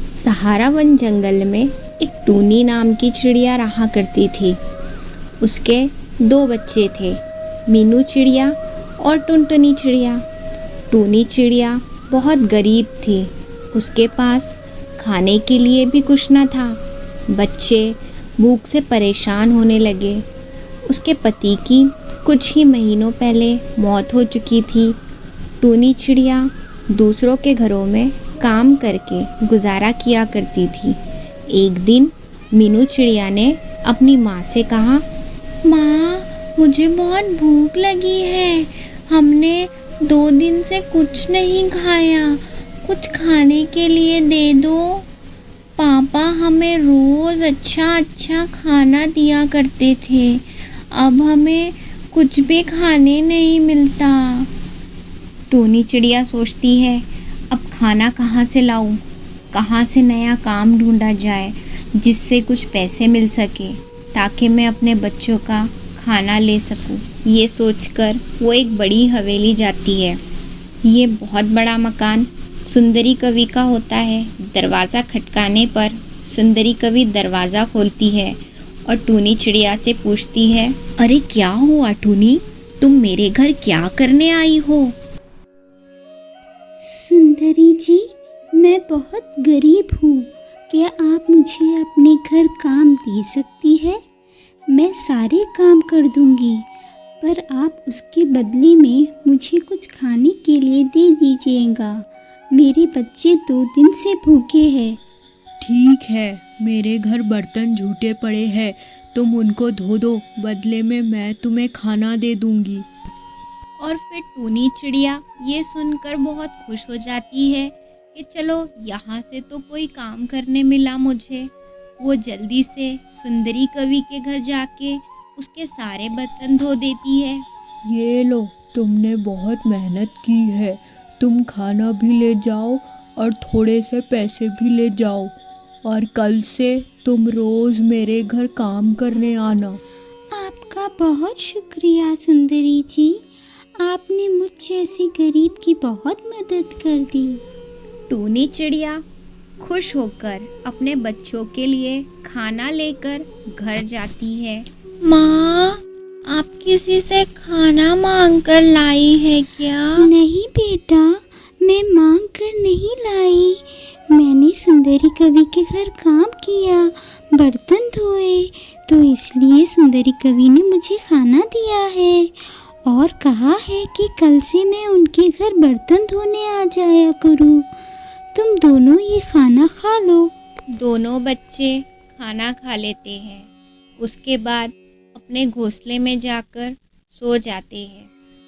सहारा one जंगल में एक टूनी नाम की चिड़िया रहा करती थी। उसके दो बच्चे थे, मीनू चिड़िया और टुनटुनी चिड़िया। टूनी चिड़िया बहुत गरीब थी, उसके पास खाने के लिए भी कुछ न था। बच्चे भूख से परेशान होने लगे। उसके पति की कुछ ही महीनों पहले मौत हो चुकी थी। टूनी चिड़िया दूसरों के घरों में काम करके गुजारा किया करती थी। एक दिन मीनू चिड़िया ने अपनी माँ से कहा, माँ, मुझे बहुत भूख लगी है। हमने 2 दिन से कुछ नहीं खाया, कुछ खाने के लिए दे दो। पापा हमें रोज़ अच्छा खाना दिया करते थे, अब हमें कुछ भी खाने नहीं मिलता। टूनी चिड़िया सोचती है, अब खाना कहाँ से लाऊं, कहाँ से नया काम ढूंढा जाए जिससे कुछ पैसे मिल सके ताकि मैं अपने बच्चों का खाना ले सकूं। ये सोचकर वो एक बड़ी हवेली जाती है। ये बहुत बड़ा मकान सुंदरी कवि का होता है। दरवाज़ा खटकाने पर सुंदरी कवि दरवाज़ा खोलती है और टूनी चिड़िया से पूछती है, अरे क्या हुआ टूनी, तुम मेरे घर क्या करने आई हो? सुंदरी जी, मैं बहुत गरीब हूँ, क्या आप मुझे अपने घर काम दे सकती है? मैं सारे काम कर दूँगी, पर आप उसके बदले में मुझे कुछ खाने के लिए दे दीजिएगा। मेरे बच्चे 2 दिन से भूखे हैं। ठीक है, मेरे घर बर्तन झूठे पड़े हैं, तुम उनको धो दो, बदले में मैं तुम्हें खाना दे दूँगी। और फिर टूनी चिड़िया ये सुनकर बहुत खुश हो जाती है कि चलो यहाँ से तो कोई काम करने मिला मुझे। वो जल्दी से सुंदरी कवि के घर जाके उसके सारे बर्तन धो देती है। ये लो, तुमने बहुत मेहनत की है, तुम खाना भी ले जाओ और थोड़े से पैसे भी ले जाओ, और कल से तुम रोज़ मेरे घर काम करने आना। आपका बहुत शुक्रिया सुंदरी जी, आपने मुझ जैसे गरीब की बहुत मदद कर दी। टूनी चिड़िया खुश होकर अपने बच्चों के लिए खाना लेकर घर जाती है। माँ, आप किसी से खाना मांग कर लाई है क्या? नहीं बेटा, मैं मांग कर नहीं लाई, मैंने सुंदरी कवि के घर काम किया, बर्तन धोए, तो इसलिए सुंदरी कवि ने मुझे खाना दिया है और कहा है कि कल से मैं उनके घर बर्तन धोने आ जाया करूँ। तुम दोनों ये खाना खा लो। दोनों बच्चे खाना खा लेते हैं। उसके बाद अपने घोंसले में जाकर सो जाते हैं।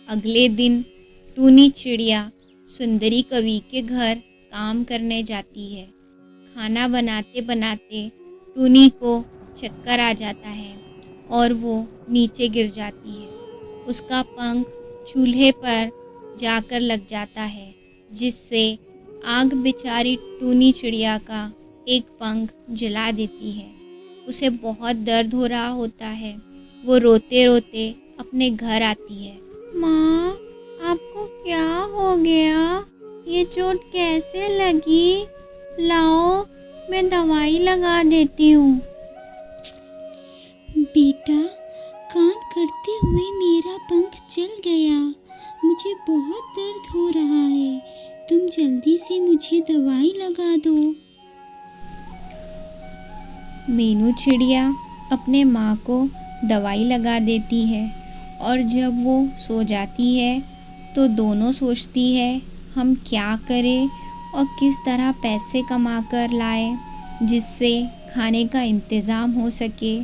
अगले दिन टूनी चिड़िया सुंदरी कवि के घर काम करने जाती है। खाना बनाते बनाते टूनी को चक्कर आ जाता है और वो नीचे गिर जाती है। उसका पंख चूल्हे पर जाकर लग जाता है, जिससे आग बेचारी टूनी चिड़िया का एक पंख जला देती है। उसे बहुत दर्द हो रहा होता है। वो रोते रोते अपने घर आती है। माँ, आपको क्या हो गया? ये चोट कैसे लगी? लाओ, मैं दवाई लगा देती हूँ। बेटा, काम करते हुए मेरा पंख जल गया, मुझे बहुत दर्द हो रहा है, तुम जल्दी से मुझे दवाई लगा दो। मीनू चिड़िया अपने माँ को दवाई लगा देती है और जब वो सो जाती है तो दोनों सोचती है हम क्या करें और किस तरह पैसे कमा कर लाएं जिससे खाने का इंतज़ाम हो सके,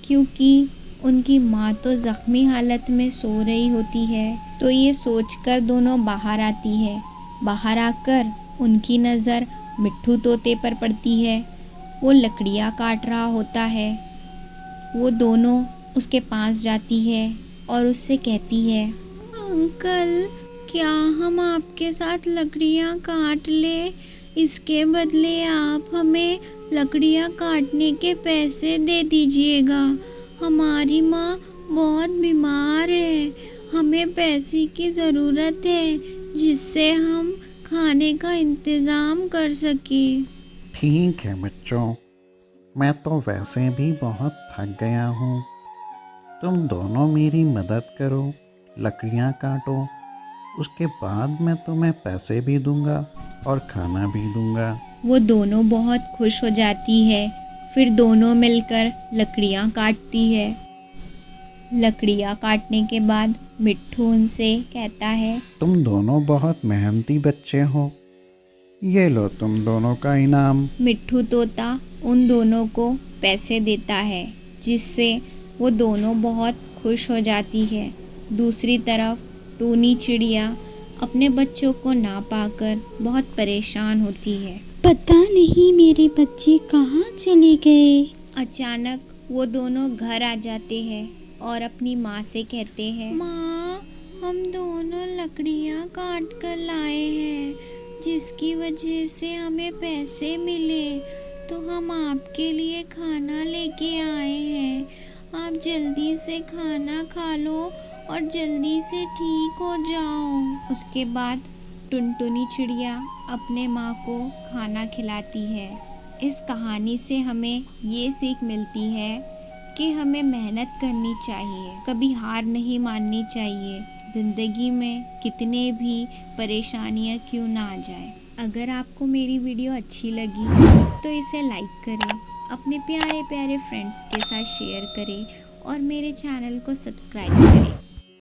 क्योंकि उनकी माँ तो ज़ख्मी हालत में सो रही होती है। तो ये सोचकर दोनों बाहर आती है। बाहर आकर उनकी नज़र मिट्ठू तोते पर पड़ती है। वो लकड़ियाँ काट रहा होता है। वो दोनों उसके पास जाती है और उससे कहती है, अंकल, क्या हम आपके साथ लकड़ियाँ काट ले? इसके बदले आप हमें लकड़ियाँ काटने के पैसे दे दीजिएगा। हमारी माँ बहुत बीमार है, हमें पैसे की ज़रूरत है जिससे हम खाने का इंतज़ाम कर सकें। ठीक है बच्चों, मैं तो वैसे भी बहुत थक गया हूँ। तुम दोनों मेरी मदद करो, लकड़ियाँ काटो, उसके बाद मैं तुम्हें पैसे भी दूंगा और खाना भी दूंगा। वो दोनों बहुत खुश हो जाती है। फिर दोनों मिलकर लकड़ियाँ काटती है। लकड़ियाँ काटने के बाद मिट्ठू उनसे कहता है, तुम दोनों बहुत मेहनती बच्चे हो, ये लो तुम दोनों का इनाम। मिट्ठू तोता उन दोनों को पैसे देता है, जिससे वो दोनों बहुत खुश हो जाती है। दूसरी तरफ टूनी चिड़िया अपने बच्चों को ना पाकर बहुत परेशान होती है। पता नहीं मेरे बच्चे कहाँ चले गए। अचानक वो दोनों घर आ जाते हैं और अपनी माँ से कहते हैं, माँ, हम दोनों लकड़ियाँ काट कर लाए हैं, जिसकी वजह से हमें पैसे मिले, तो हम आपके लिए खाना लेके आए हैं। आप जल्दी से खाना खा लो और जल्दी से ठीक हो जाओ। उसके बाद टुनटुनी चिड़िया अपने माँ को खाना खिलाती है। इस कहानी से हमें ये सीख मिलती है कि हमें मेहनत करनी चाहिए, कभी हार नहीं माननी चाहिए। ज़िंदगी में कितने भी परेशानियाँ क्यों ना आ जाए। अगर आपको मेरी वीडियो अच्छी लगी तो इसे लाइक करें, अपने प्यारे प्यारे फ्रेंड्स के साथ शेयर करें और मेरे चैनल को सब्सक्राइब करें।